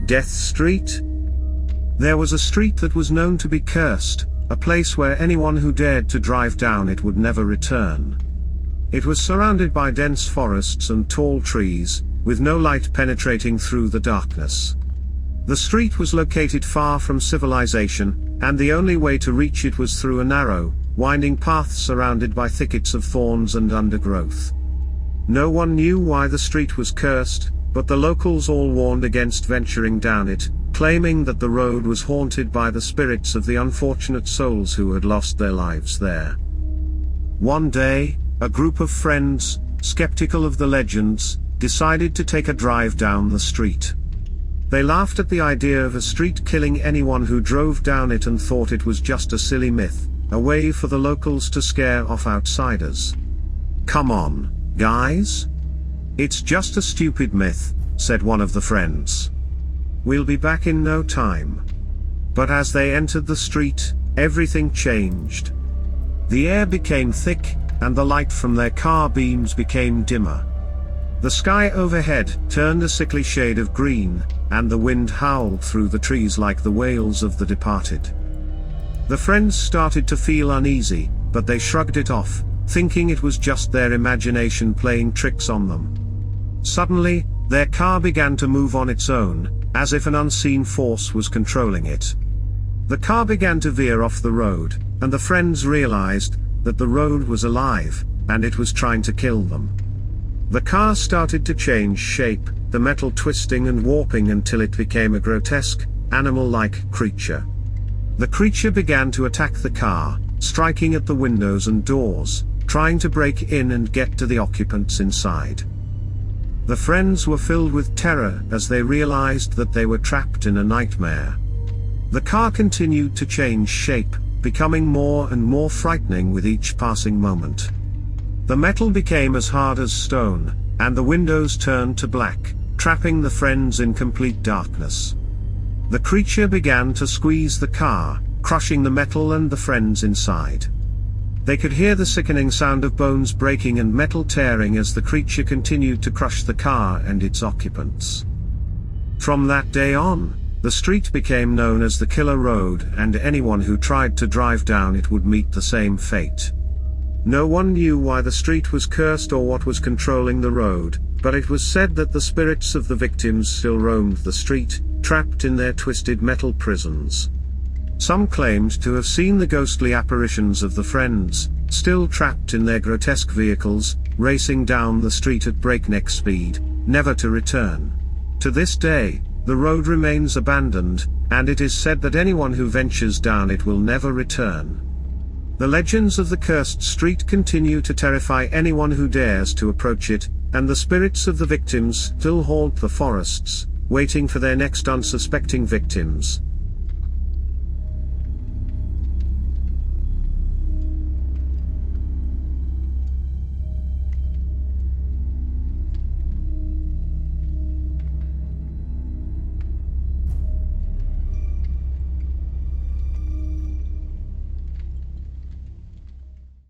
Death Street? There was a street that was known to be cursed, a place where anyone who dared to drive down it would never return. It was surrounded by dense forests and tall trees, with no light penetrating through the darkness. The street was located far from civilization, and the only way to reach it was through a narrow, winding path surrounded by thickets of thorns and undergrowth. No one knew why the street was cursed, but the locals all warned against venturing down it, claiming that the road was haunted by the spirits of the unfortunate souls who had lost their lives there. One day, a group of friends, skeptical of the legends, decided to take a drive down the street. They laughed at the idea of a street killing anyone who drove down it and thought it was just a silly myth, a way for the locals to scare off outsiders. "Come on, guys? It's just a stupid myth," said one of the friends. "We'll be back in no time." But as they entered the street, everything changed. The air became thick, and the light from their car beams became dimmer. The sky overhead turned a sickly shade of green, and the wind howled through the trees like the wails of the departed. The friends started to feel uneasy, but they shrugged it off, thinking it was just their imagination playing tricks on them. Suddenly, their car began to move on its own, as if an unseen force was controlling it. The car began to veer off the road, and the friends realized that the road was alive, and it was trying to kill them. The car started to change shape, the metal twisting and warping until it became a grotesque, animal-like creature. The creature began to attack the car, striking at the windows and doors, trying to break in and get to the occupants inside. The friends were filled with terror as they realized that they were trapped in a nightmare. The car continued to change shape, becoming more and more frightening with each passing moment. The metal became as hard as stone, and the windows turned to black, trapping the friends in complete darkness. The creature began to squeeze the car, crushing the metal and the friends inside. They could hear the sickening sound of bones breaking and metal tearing as the creature continued to crush the car and its occupants. From that day on, the street became known as the Killer Road, and anyone who tried to drive down it would meet the same fate. No one knew why the street was cursed or what was controlling the road, but it was said that the spirits of the victims still roamed the street, trapped in their twisted metal prisons. Some claimed to have seen the ghostly apparitions of the friends, still trapped in their grotesque vehicles, racing down the street at breakneck speed, never to return. To this day, the road remains abandoned, and it is said that anyone who ventures down it will never return. The legends of the cursed street continue to terrify anyone who dares to approach it, and the spirits of the victims still haunt the forests, waiting for their next unsuspecting victims.